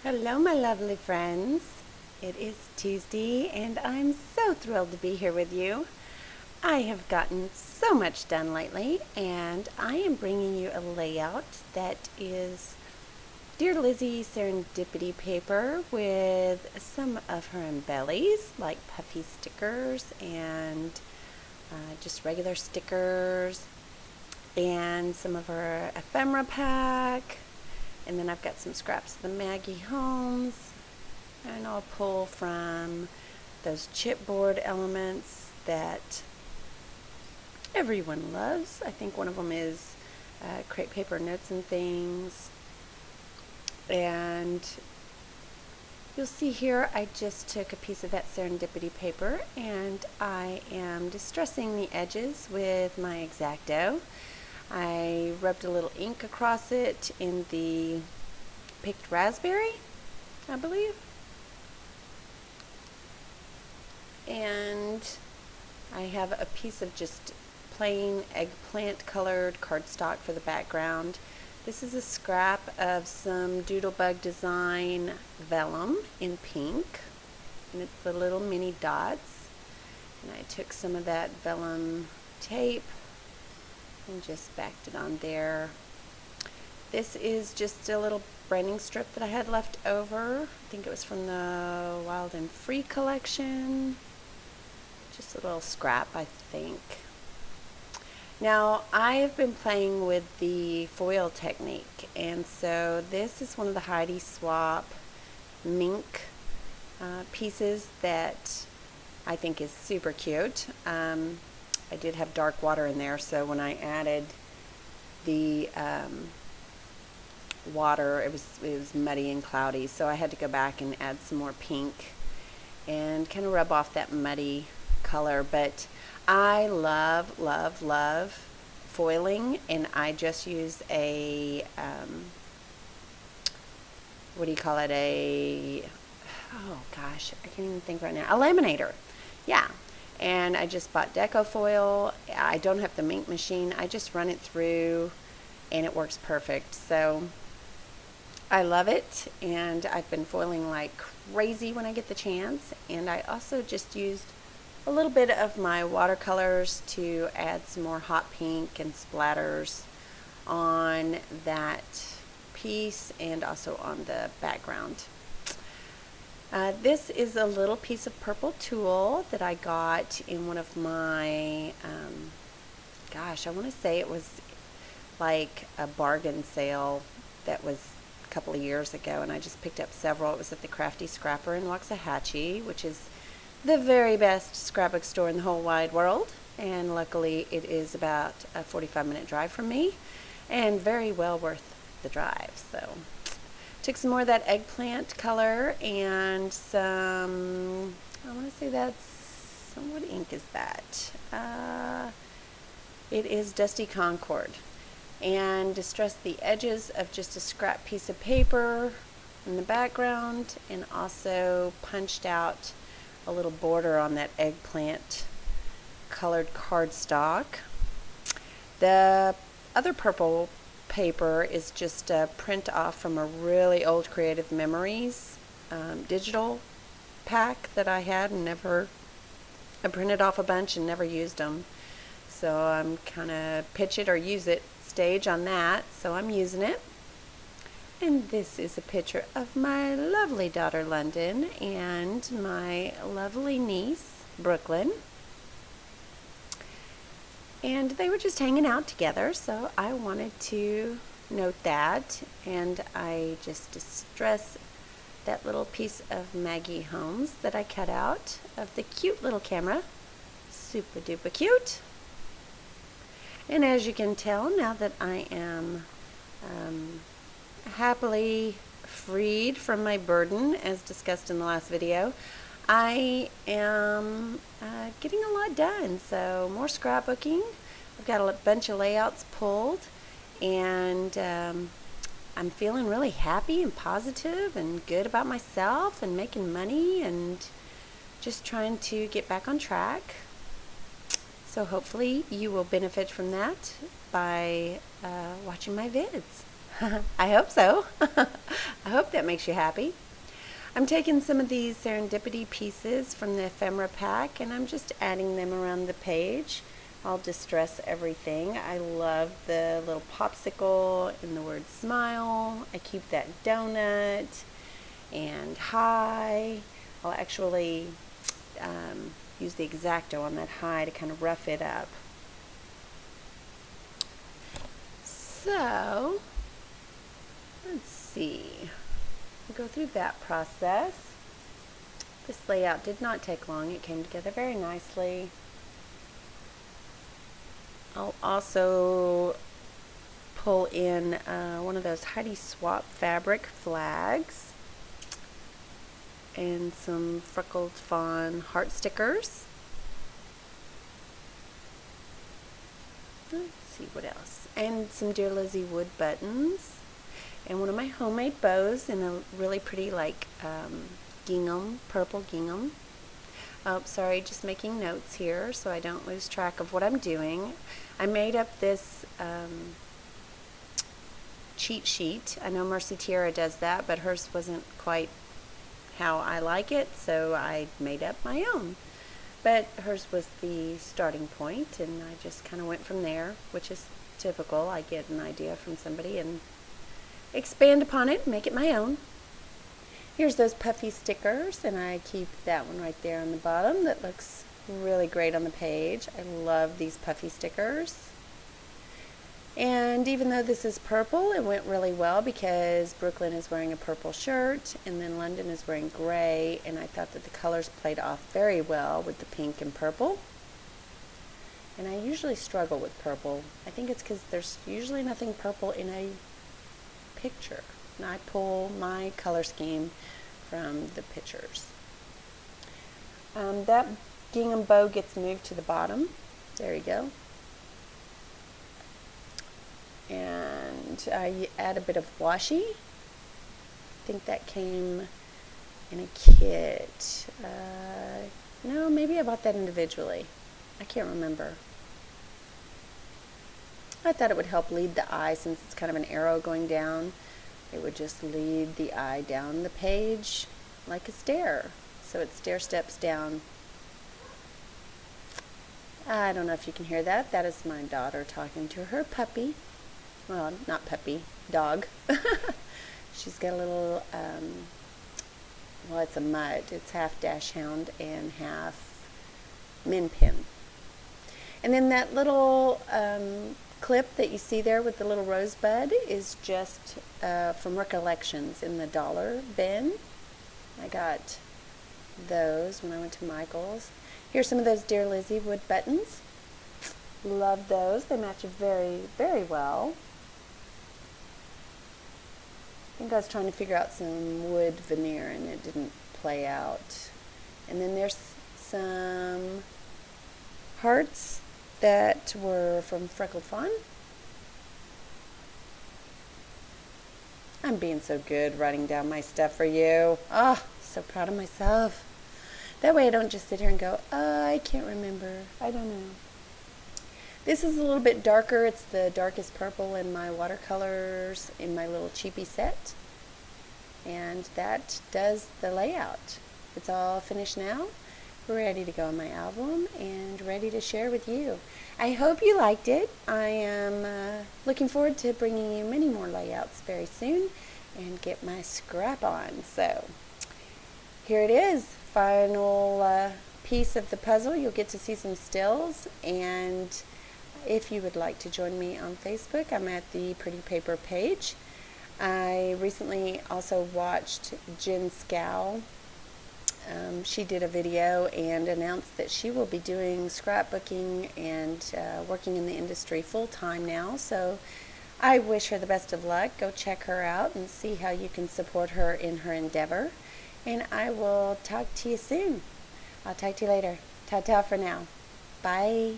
Hello, my lovely friends. It is Tuesday, and I'm so thrilled to be here with you. I have gotten so much done lately, and I am bringing you a layout that is Dear Lizzie serendipity paper with some of her embellies, like puffy stickers and just regular stickers, and some of her ephemera pack. And then I've got some scraps of the Maggie Holmes, and I'll pull from those chipboard elements that everyone loves. I think one of them is crepe paper notes and things. And you'll see here I just took a piece of that serendipity paper and I am distressing the edges with my X-Acto. I rubbed a little ink across it in the picked raspberry, I believe. And I have a piece of just plain eggplant colored cardstock for the background. This is a scrap of some Doodlebug Design vellum in pink, and it's the little mini dots. And I took some of that vellum tape and just backed it on there. This is just a little branding strip that I had left over. I think it was from the Wild and Free collection. Just a little scrap, I think. Now, I have been playing with the foil technique, and so this is one of the Heidi Swapp mink pieces that I think is super cute. I did have dark water in there, so when I added the water, it was muddy and cloudy, so I had to go back and add some more pink and kind of rub off that muddy color. But I love, love, love foiling, and I just use a what do you call it, oh gosh, I can't even think right now, a laminator. Yeah. And I just bought deco foil. I don't have the mink machine. I just run it through and it works perfect. So I love it, and I've been foiling like crazy when I get the chance. And I also just used a little bit of my watercolors to add some more hot pink and splatters on that piece and also on the background. This is a little piece of purple tulle that I got in one of my, gosh, I want to say it was like a bargain sale that was a couple of years ago, and I just picked up several. It was at the Crafty Scrapper in Waxahachie, which is the very best scrapbook store in the whole wide world, and luckily it is about a 45-minute drive from me, and very well worth the drive. So took some more of that eggplant color and some, I want to say that's, what ink is that? It is Dusty Concord. And distressed the edges of just a scrap piece of paper in the background, and also punched out a little border on that eggplant colored cardstock. The other purple paper is just a print off from a really old Creative Memories digital pack that I had and I printed off a bunch and never used them. So I'm kind of pitch it or use it stage on that, so I'm using it. And this is a picture of my lovely daughter London and my lovely niece Brooklyn. And they were just hanging out together, so I wanted to note that. And I just distress that little piece of Maggie Holmes that I cut out of the cute little camera. Super duper cute. And as you can tell, now that I am happily freed from my burden, as discussed in the last video, I am getting a lot done. So more scrapbooking. I've got a bunch of layouts pulled, and I'm feeling really happy and positive and good about myself and making money and just trying to get back on track. So hopefully you will benefit from that by watching my vids. I hope so. I hope that makes you happy. I'm taking some of these serendipity pieces from the ephemera pack and I'm just adding them around the page. I'll distress everything. I love the little popsicle and the word smile. I keep that donut and hi. I'll actually use the X-Acto on that hi to kind of rough it up. So, let's see. We'll go through that process. This layout did not take long. It came together very nicely. I'll also pull in one of those Heidi Swap fabric flags and some freckled fawn heart stickers. Let's see what else. And some Dear Lizzie wood buttons. And one of my homemade bows in a really pretty like gingham, purple gingham. Oh, sorry, just making notes here so I don't lose track of what I'm doing. I made up this cheat sheet. I know Mercy Tiara does that, but hers wasn't quite how I like it, so I made up my own. But hers was the starting point, and I just kind of went from there, which is typical. I get an idea from somebody and expand upon it and make it my own. Here's those puffy stickers, and I keep that one right there on the bottom. That looks really great on the page. I love these puffy stickers. And even though this is purple, it went really well because Brooklyn is wearing a purple shirt and then London is wearing gray, and I thought that the colors played off very well with the pink and purple. And I usually struggle with purple. I think it's because there's usually nothing purple in a picture. And I pull my color scheme from the pictures. That gingham bow gets moved to the bottom. There you go. And I add a bit of washi. I think that came in a kit. No, maybe I bought that individually. I can't remember. I thought it would help lead the eye since it's kind of an arrow going down. It would just lead the eye down the page like a stair. So it stair steps down. I don't know if you can hear that. That is my daughter talking to her puppy. Well, not puppy, dog. She's got a little, well, it's a mutt. It's half dachshund and half min pin. And then that little clip that you see there with the little rosebud is just from Recollections in the dollar bin. I got those when I went to Michael's. Here's some of those Dear Lizzie wood buttons. Love those. They match very, very well. I think I was trying to figure out some wood veneer and it didn't play out. And then there's some hearts that were from Freckled Fawn. I'm being so good writing down my stuff for you. Oh, so proud of myself. That way I don't just sit here and go, I can't remember. I don't know. This is a little bit darker. It's the darkest purple in my watercolors in my little cheapy set. And that does the layout. It's all finished now. We're ready to go on my album and ready to share with you. I hope you liked it. I am looking forward to bringing you many more layouts very soon and get my scrap on. So here it is, final piece of the puzzle. You'll get to see some stills, and if you would like to join me on Facebook, I'm at the Pretty Paper page. I recently also watched Jen Scow. She did a video and announced that she will be doing scrapbooking and working in the industry full-time now. So I wish her the best of luck. Go check her out and see how you can support her in her endeavor. And I will talk to you soon. I'll talk to you later. Ta-ta for now. Bye.